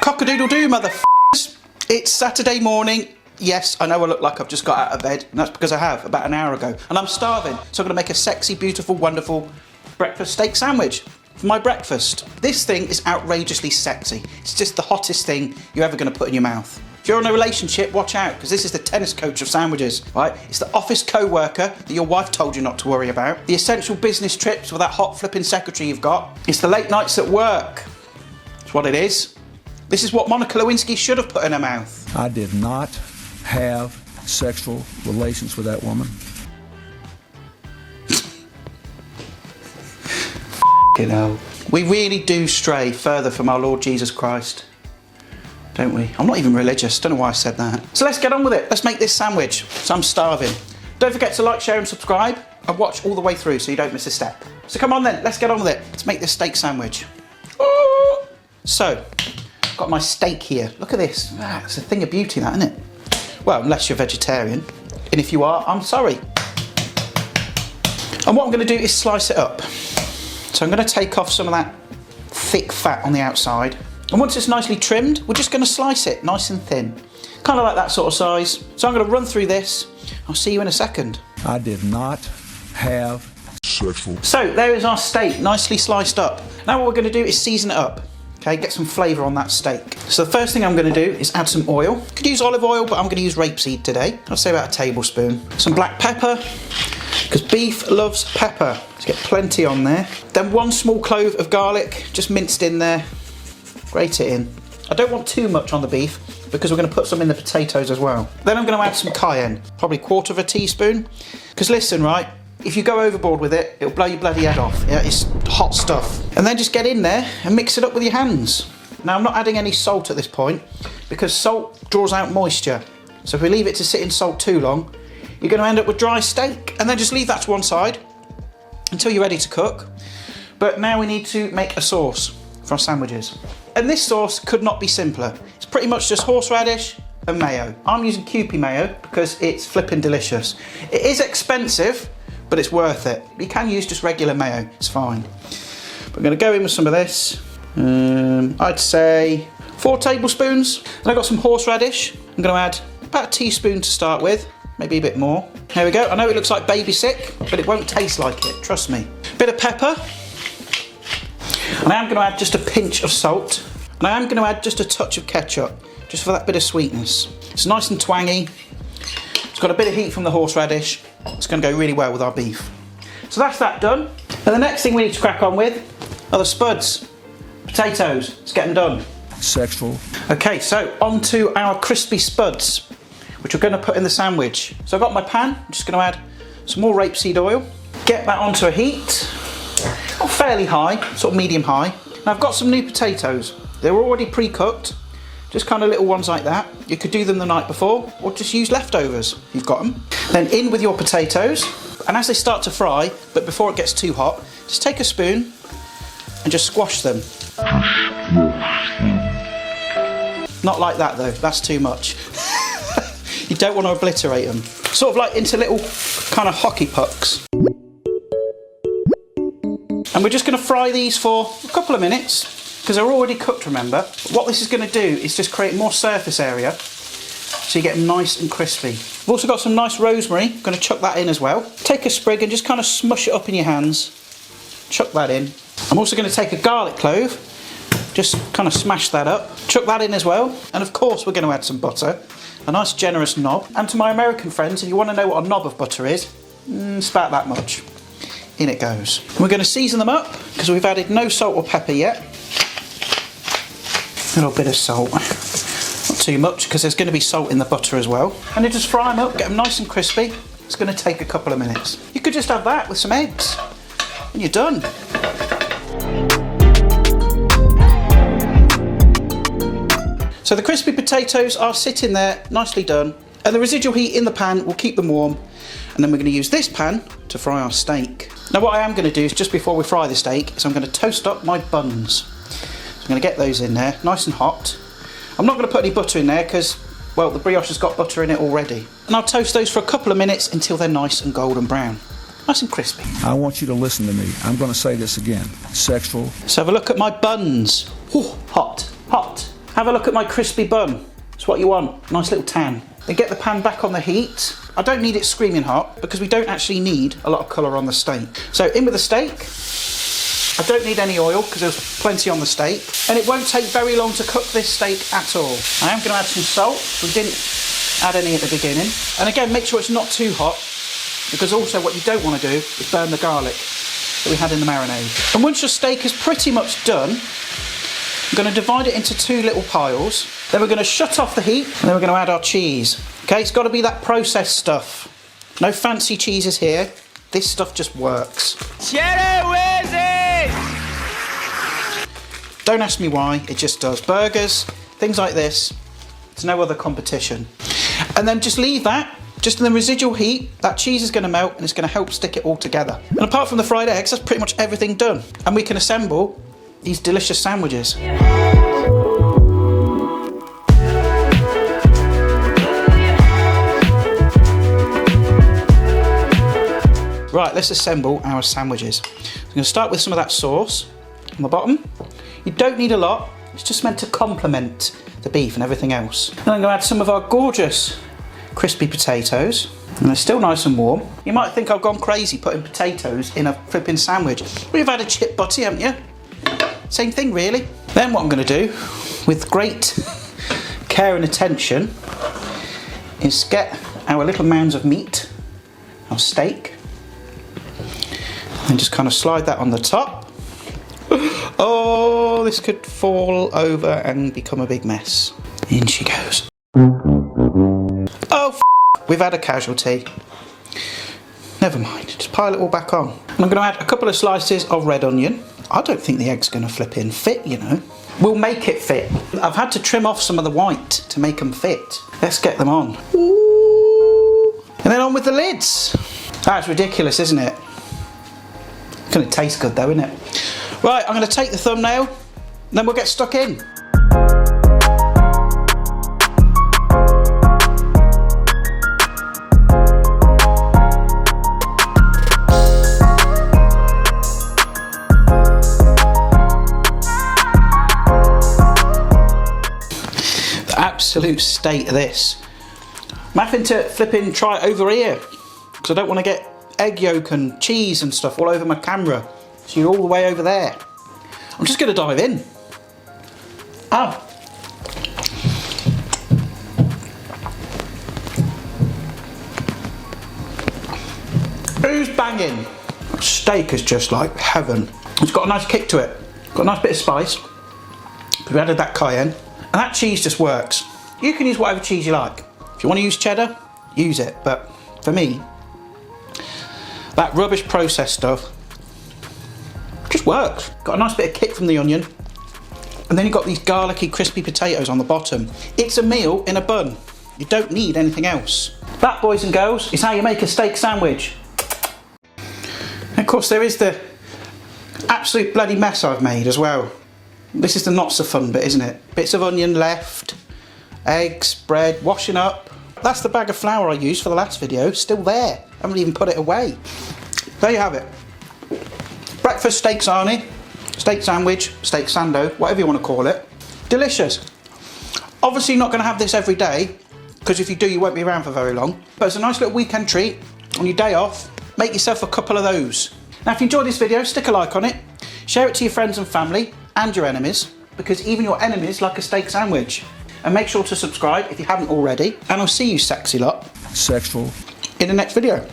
Cock-a-doodle-doo, motherfuckers. It's Saturday morning. Yes, I know I look like I've just got out of bed, and that's because I have, about an hour ago. And I'm starving, so I'm going to make a sexy, beautiful, wonderful breakfast steak sandwich for my breakfast. This thing is outrageously sexy. It's just the hottest thing you're ever going to put in your mouth. If you're in a relationship, watch out, because this is the tennis coach of sandwiches, right? It's the office co-worker that your wife told you not to worry about. The essential business trips with that hot flipping secretary you've got. It's the late nights at work. That's what it is. This is what Monica Lewinsky should have put in her mouth. I did not have sexual relations with that woman. You know, we really do stray further from our Lord Jesus Christ, don't we? I'm not even religious, don't know why I said that. So let's get on with it. Let's make this sandwich. So I'm starving. Don't forget to like, share and subscribe and watch all the way through so you don't miss a step. So come on then, let's get on with it. Let's make this steak sandwich. Ooh. So, I've got my steak here. Look at this. Ah, it's a thing of beauty, that, isn't it? Well, unless you're vegetarian. And if you are, I'm sorry. And what I'm going to do is slice it up. So I'm going to take off some of that thick fat on the outside. And once it's nicely trimmed, we're just going to slice it nice and thin. Kind of like that sort of size. So I'm going to run through this. I'll see you in a second. I did not have sexual. So there is our steak, nicely sliced up. Now what we're going to do is season it up. Okay, get some flavour on that steak. So the first thing I'm going to do is add some oil. Could use olive oil, but I'm going to use rapeseed today. I'll say about a tablespoon. Some black pepper, because beef loves pepper. Let's get plenty on there. Then 1 small clove of garlic, just minced in there. Grate it in. I don't want too much on the beef, because we're going to put some in the potatoes as well. Then I'm going to add some cayenne, probably 1/4 teaspoon. Because listen, right, if you go overboard with it, it'll blow your bloody head off. Yeah, it's hot stuff. And then just get in there and mix it up with your hands. Now I'm not adding any salt at this point because salt draws out moisture. So if we leave it to sit in salt too long, you're going to end up with dry steak. And then just leave that to one side until you're ready to cook. But now we need to make a sauce for our sandwiches. And this sauce could not be simpler. It's pretty much just horseradish and mayo. I'm using Kewpie mayo because it's flipping delicious. It is expensive, but it's worth it. You can use just regular mayo, it's fine. But I'm going to go in with some of this. I'd say 4 tablespoons. And I've got some horseradish. I'm going to add about a teaspoon to start with, maybe a bit more. There we go. I know it looks like baby sick, but it won't taste like it, trust me. Bit of pepper. And I am going to add just a pinch of salt. And I am going to add just a touch of ketchup, just for that bit of sweetness. It's nice and twangy. It's got a bit of heat from the horseradish. It's going to go really well with our beef. So that's that done. And the next thing we need to crack on with are the spuds. Potatoes. Let's get them done. Sexual. Okay, so on to our crispy spuds, which we're going to put in the sandwich. So I've got my pan. I'm just going to add some more rapeseed oil. Get that onto a heat. Not fairly high, sort of medium high. Now I've got some new potatoes. They're already pre-cooked. Just kind of little ones like that. You could do them the night before or just use leftovers. You've got them. Then in with your potatoes. And as they start to fry, but before it gets too hot, just take a spoon and just squash them. Not like that though, that's too much. You don't want to obliterate them. Sort of like into little kind of hockey pucks. And we're just going to fry these for a couple of minutes. Because they're already cooked, remember. What this is going to do is just create more surface area so you get them nice and crispy. We've also got some nice rosemary. I'm going to chuck that in as well. Take a sprig and just kind of smush it up in your hands. Chuck that in. I'm also going to take a garlic clove, just kind of smash that up. Chuck that in as well. And of course we're going to add some butter. A nice generous knob. And to my American friends, if you want to know what a knob of butter is, it's about that much. In it goes. And we're going to season them up because we've added no salt or pepper yet. A little bit of salt, not too much because there's going to be salt in the butter as well. And then just fry them up, get them nice and crispy. It's going to take a couple of minutes. You could just have that with some eggs and you're done. So the crispy potatoes are sitting there, nicely done. And the residual heat in the pan will keep them warm. And then we're going to use this pan to fry our steak. Now what I am going to do is just before we fry the steak is I'm going to toast up my buns. I'm going to get those in there, nice and hot. I'm not going to put any butter in there because, well, the brioche has got butter in it already. And I'll toast those for a couple of minutes until they're nice and golden brown. Nice and crispy. I want you to listen to me. I'm going to say this again. Sexual. Let's have a look at my buns. Ooh, hot, hot. Have a look at my crispy bun. It's what you want, nice little tan. Then get the pan back on the heat. I don't need it screaming hot because we don't actually need a lot of colour on the steak. So in with the steak. I don't need any oil because there's plenty on the steak. And it won't take very long to cook this steak at all. I am going to add some salt. We didn't add any at the beginning. And again, make sure it's not too hot because also what you don't want to do is burn the garlic that we had in the marinade. And once your steak is pretty much done, I'm going to divide it into 2 little piles. Then we're going to shut off the heat and then we're going to add our cheese. Okay, it's got to be that processed stuff. No fancy cheeses here. This stuff just works. Cheddar whizzes! Don't ask me why, it just does. Burgers, things like this, there's no other competition. And then just leave that, just in the residual heat, that cheese is going to melt and it's going to help stick it all together. And apart from the fried eggs, that's pretty much everything done. And we can assemble these delicious sandwiches. Right, let's assemble our sandwiches. I'm going to start with some of that sauce on the bottom. You don't need a lot, it's just meant to complement the beef and everything else. And I'm going to add some of our gorgeous crispy potatoes. And they're still nice and warm. You might think I've gone crazy putting potatoes in a flipping sandwich. We've had a chip butty, haven't you? Same thing really. Then what I'm going to do, with great care and attention, is get our little mounds of meat, our steak, and just kind of slide that on the top. Oh, this could fall over and become a big mess. In she goes. Oh, we've had a casualty. Never mind, just pile it all back on. And I'm going to add a couple of slices of red onion. I don't think the egg's going to flip in fit, you know. We'll make it fit. I've had to trim off some of the white to make them fit. Let's get them on. Ooh. And then on with the lids. That's ridiculous, isn't it? It's going to taste good though, isn't it? Right, I'm going to take the thumbnail, and then we'll get stuck in. Absolute state of this. I'm having to flipping try it over here because I don't want to get egg yolk and cheese and stuff all over my camera. So you're all the way over there. I'm just going to dive in. Oh. Who's banging? That steak is just like heaven. It's got a nice kick to it. Got a nice bit of spice. We added that cayenne. And that cheese just works. You can use whatever cheese you like. If you want to use cheddar, use it. But for me, that rubbish processed stuff just works. Got a nice bit of kick from the onion. And then you've got these garlicky, crispy potatoes on the bottom. It's a meal in a bun. You don't need anything else. That, boys and girls, is how you make a steak sandwich. And of course, there is the absolute bloody mess I've made as well. This is the not so fun bit, isn't it? Bits of onion left, eggs, bread, washing up. That's the bag of flour I used for the last video, still there. I haven't even put it away. There you have it. Breakfast steak sarnie, steak sandwich, steak sando, whatever you want to call it. Delicious. Obviously not going to have this every day, because if you do, you won't be around for very long. But it's a nice little weekend treat. On your day off, make yourself a couple of those. Now, if you enjoyed this video, stick a like on it. Share it to your friends and family and your enemies, because even your enemies like a steak sandwich. And make sure to subscribe if you haven't already. And I'll see you sexy lot. Sexual. In the next video.